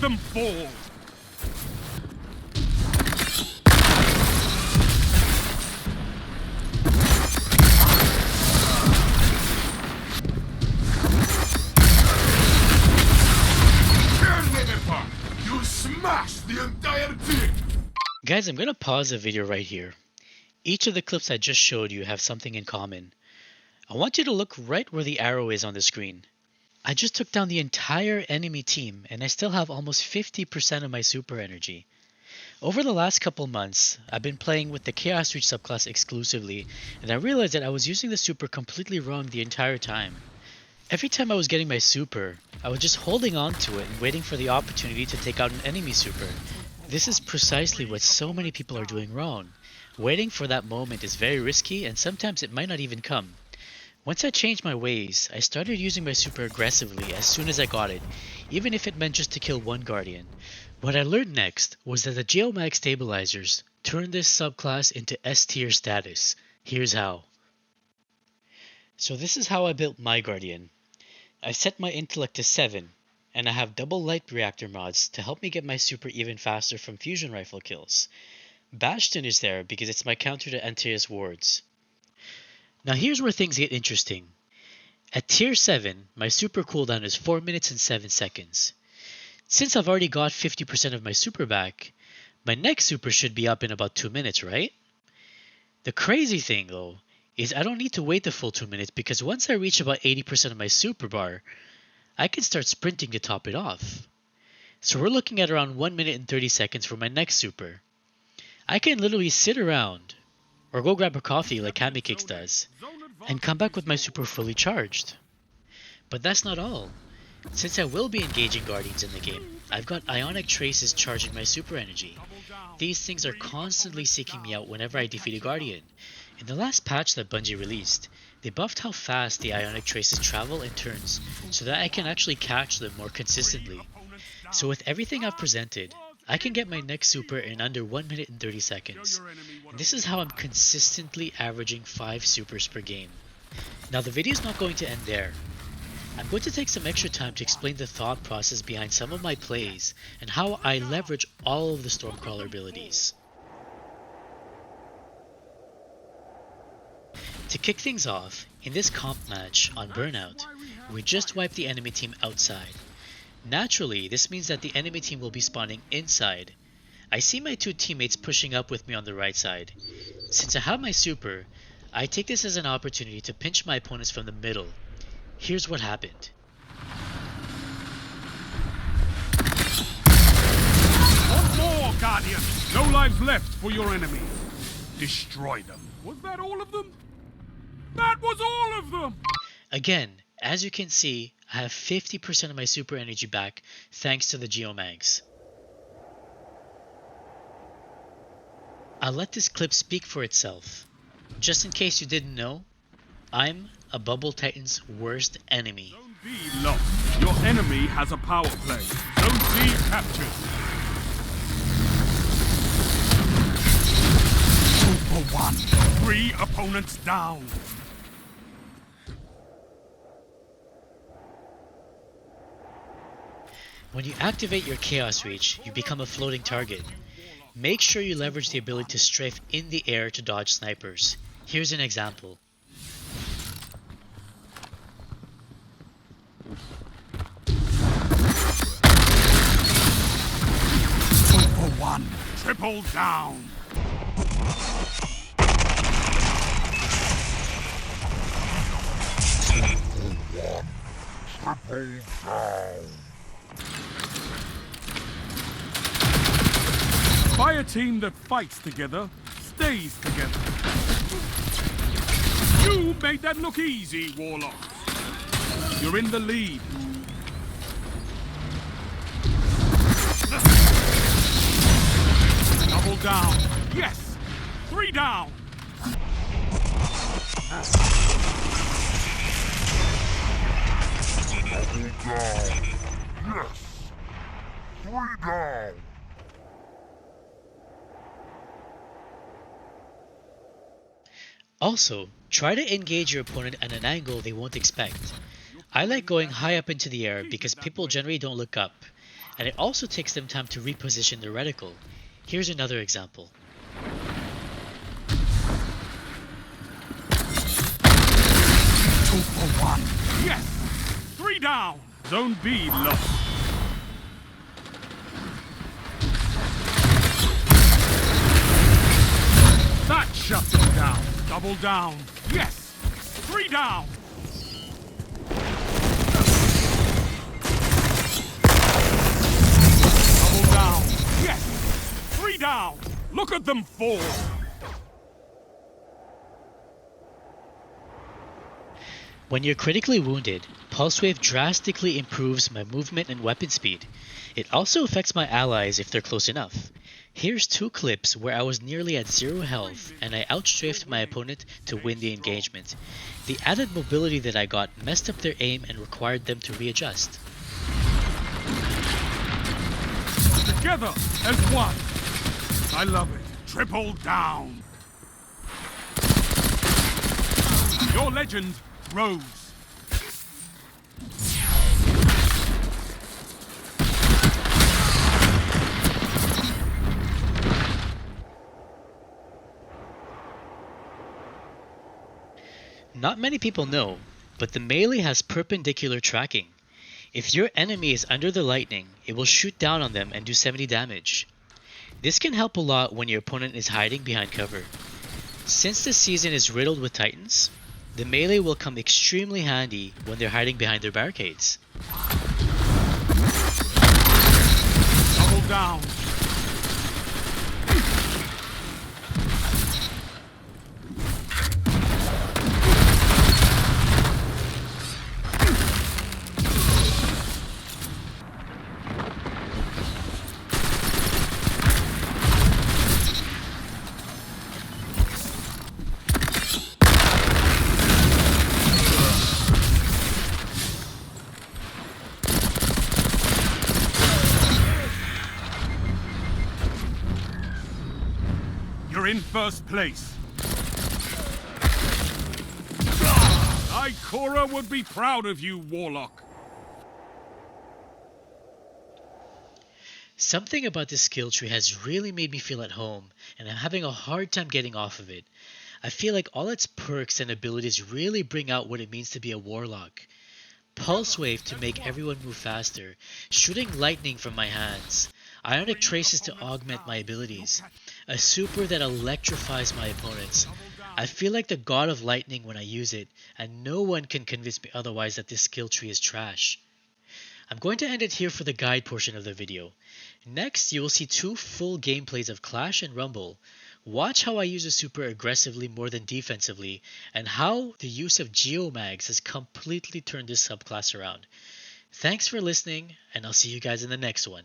them fall! You smashed the entire team! Guys, I'm gonna pause the video right here. Each of the clips I just showed you have something in common. I want you to look right where the arrow is on the screen. I just took down the entire enemy team and I still have almost 50% of my super energy. Over the last couple months, I've been playing with the Chaos Reach subclass exclusively, and I realized that I was using the super completely wrong the entire time. Every time I was getting my super, I was just holding on to it and waiting for the opportunity to take out an enemy super. This is precisely what so many people are doing wrong. Waiting for that moment is very risky and sometimes it might not even come. Once I changed my ways, I started using my super aggressively as soon as I got it, even if it meant just to kill one guardian. What I learned next was that the geomag stabilizers turned this subclass into S tier status. Here's how. So this is how I built my guardian. I set my intellect to 7, and I have double Light Reactor mods to help me get my super even faster from fusion rifle kills. Bastion is there because it's my counter to Antaeus wards. Now here's where things get interesting. At tier 7, my super cooldown is 4 minutes and 7 seconds. Since I've already got 50% of my super back, my next super should be up in about 2 minutes, right? The crazy thing though, is I don't need to wait the full 2 minutes because once I reach about 80% of my super bar, I can start sprinting to top it off. So we're looking at around 1 minute and 30 seconds for my next super. I can literally sit around, or go grab a coffee like Kamikix does, and come back with my super fully charged. But that's not all. Since I will be engaging guardians in the game, I've got ionic traces charging my super energy. These things are constantly seeking me out whenever I defeat a guardian. In the last patch that Bungie released, they buffed how fast the ionic traces travel and turns so that I can actually catch them more consistently. So with everything I've presented, I can get my next super in under 1 minute and 30 seconds. And this is how I'm consistently averaging 5 supers per game. Now the video is not going to end there. I'm going to take some extra time to explain the thought process behind some of my plays and how I leverage all of the Stormcrawler abilities. To kick things off, in this comp match on Burnout, we just wiped the enemy team outside. Naturally, this means that the enemy team will be spawning inside. I see my 2 teammates pushing up with me on the right side. Since I have my super, I take this as an opportunity to pinch my opponents from the middle. Here's what happened. One more, Guardian! No lives left for your enemies. Destroy them. Was that all of them? That was all of them! Again, as you can see, I have 50% of my super energy back thanks to the geomags. I'll let this clip speak for itself. Just in case you didn't know, I'm a Bubble Titan's worst enemy. Zone B lost. Your enemy has a power play. Zone C captured. Super 1. 3 opponents down. When you activate your Chaos Reach, you become a floating target. Make sure you leverage the ability to strafe in the air to dodge snipers. Here's an example. Super 1. Triple down. Triple down. Fire team that fights together stays together. You made that look easy, Warlock. You're in the lead. Double down. Yes. 3 down. Double down. Yes. 3 down. Also, try to engage your opponent at an angle they won't expect. I like going high up into the air because people generally don't look up. and it also takes them time to reposition the reticle. Here's another example. Two for one. Yes! 3 down! Zone B lost. That shut them down. Double down. Yes! 3 down! Double down. Yes! 3 down! Look at them fall! When you're critically wounded, Pulse Wave drastically improves my movement and weapon speed. It also affects my allies if they're close enough. Here's 2 clips where I was nearly at 0 health and I outstrafed my opponent to win the engagement. The added mobility that I got messed up their aim and required them to readjust. Together as one! I love it. Triple down! Your legend grows. Not many people know, but the melee has perpendicular tracking. If your enemy is under the lightning, it will shoot down on them and do 70 damage. This can help a lot when your opponent is hiding behind cover. Since the season is riddled with titans, the melee will come extremely handy when they're hiding behind their barricades. Double down. You're in first place. Ikora would be proud of you, Warlock. Something about this skill tree has really made me feel at home, and I'm having a hard time getting off of it. I feel like all its perks and abilities really bring out what it means to be a Warlock. Pulse Wave to make everyone move faster, shooting lightning from my hands, Ionic Traces to augment my abilities, a super that electrifies my opponents. I feel like the god of lightning when I use it, and no one can convince me otherwise that this skill tree is trash. I'm going to end it here for the guide portion of the video. Next, you will see 2 full gameplays of Clash and Rumble. Watch how I use a super aggressively more than defensively, and how the use of Geomags has completely turned this subclass around. Thanks for listening, and I'll see you guys in the next one.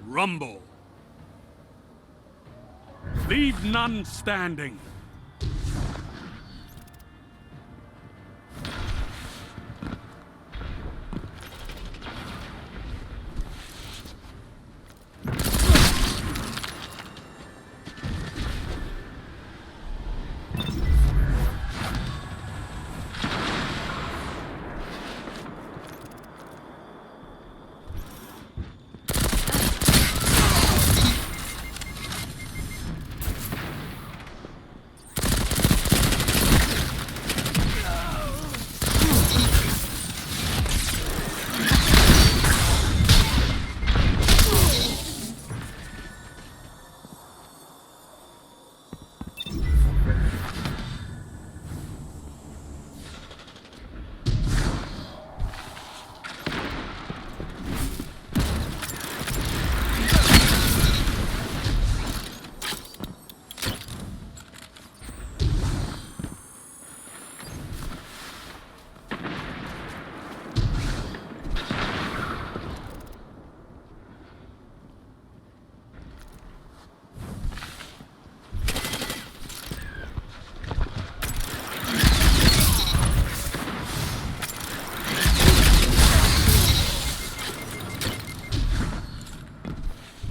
Rumble. Leave none standing.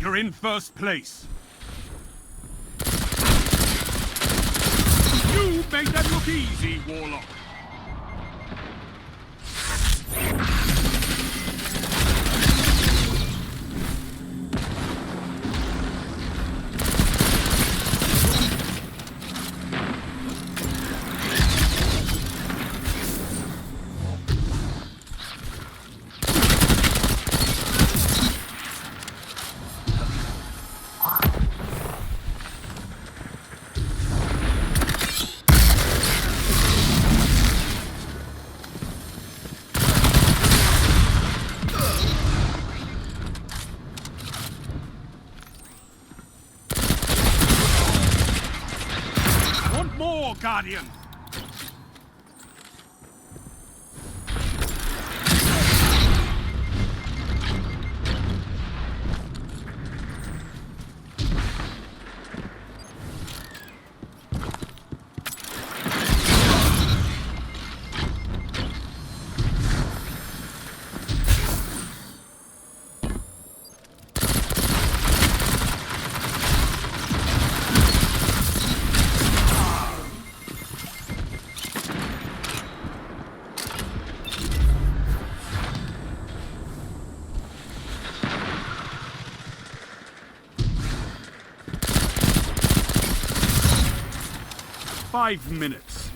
You're in first place. You made that look easy, Warlock. Guardian! 5 minutes.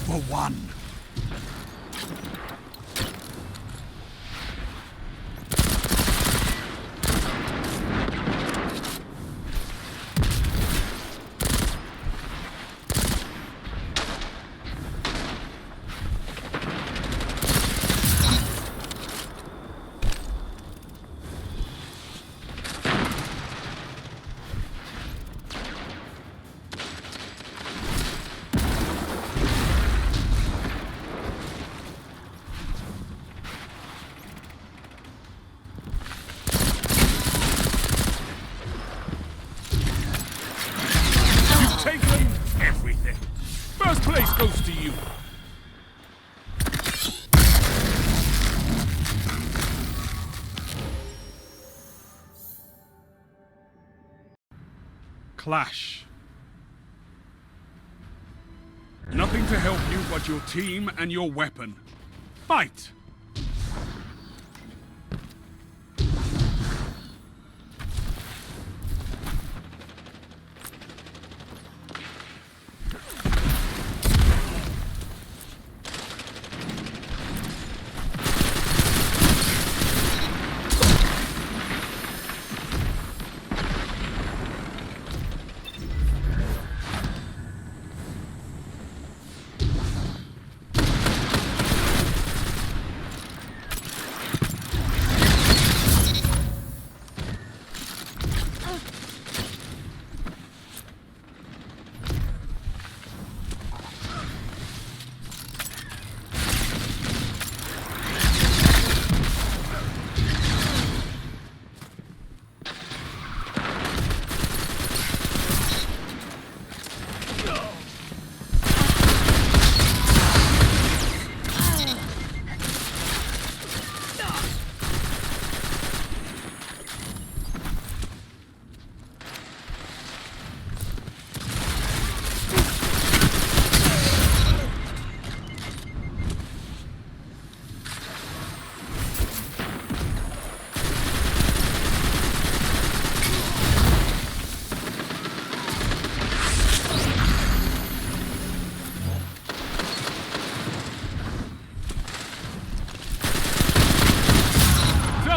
For one. Taken everything. First place goes to you. Clash. Nothing to help you but your team and your weapon. Fight!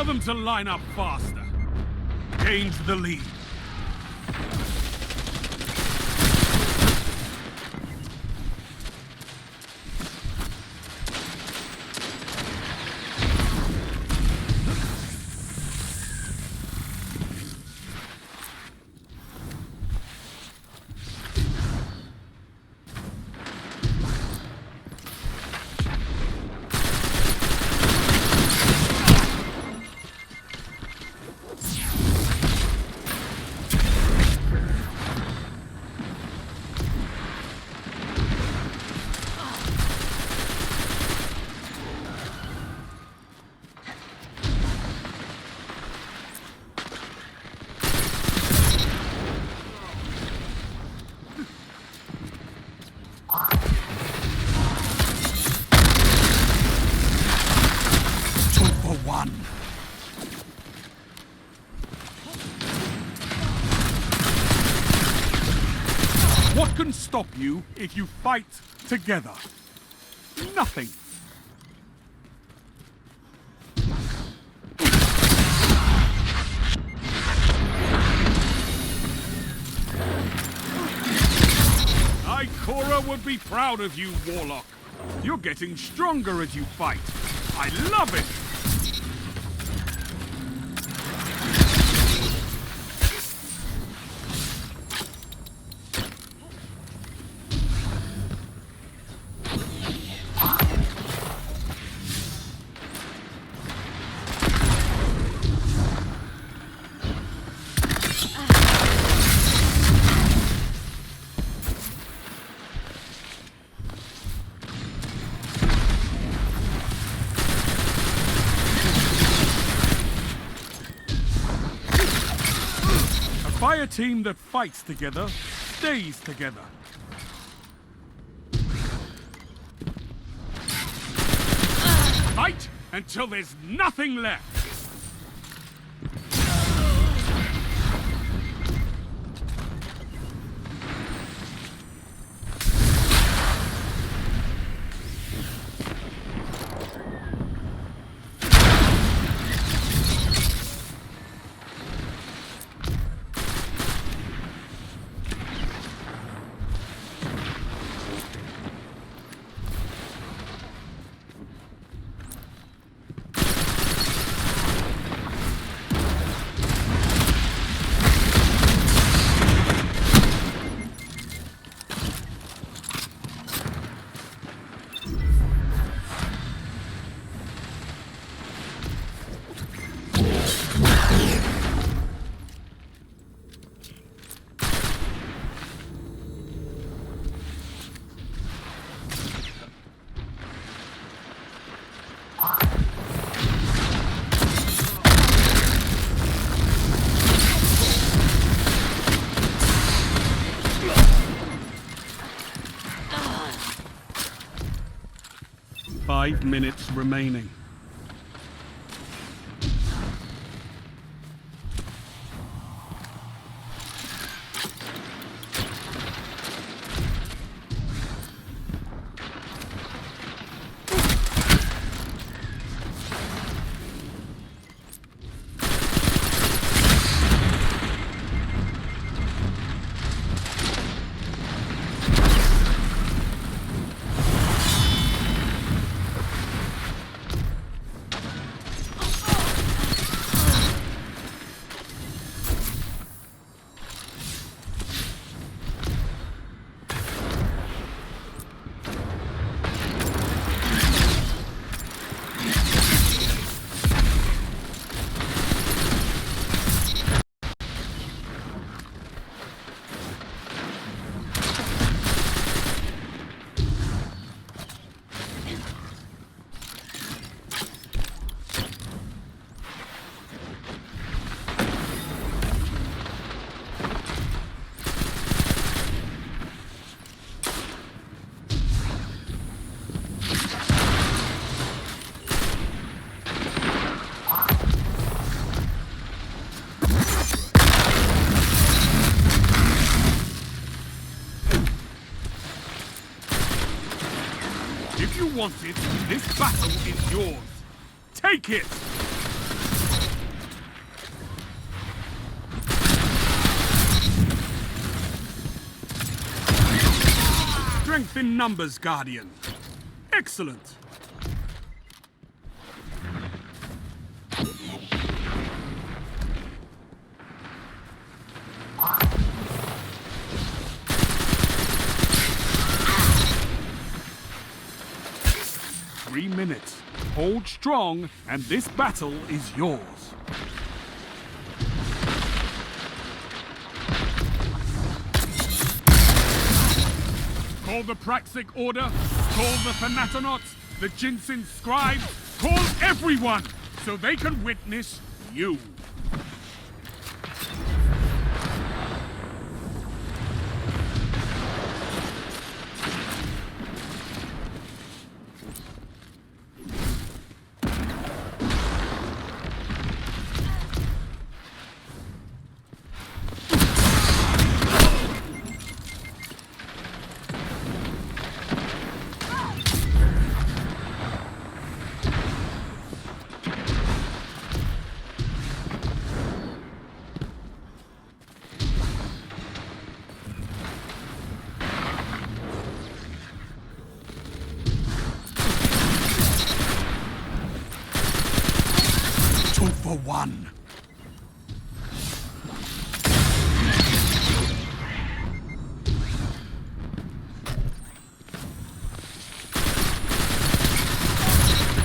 Tell them to line up faster. Gains the lead. done. What can stop you if you fight together? Nothing. Ikora would be proud of you, Warlock. You're getting stronger as you fight. I love it! A team that fights together stays together. Fight until there's nothing left. Five minutes remaining. If you want it, this battle is yours. Take it! Strength in numbers, Guardian. Excellent. Three minutes. Hold strong, and this battle is yours. Call the Praxic Order, call the Thanatonauts, the Jinsen Scribes, call everyone, so they can witness you. for one.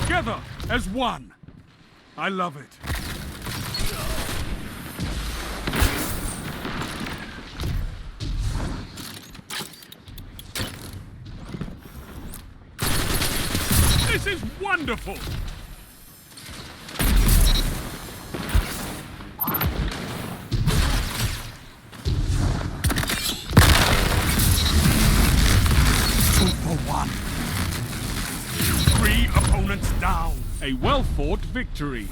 Together as one. I love it. This is wonderful! Two for one. 3 opponents down. A well-fought victory.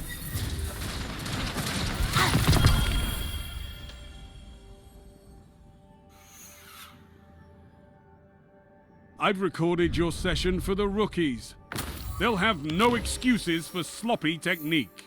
I've recorded your session for the rookies. They'll have no excuses for sloppy technique.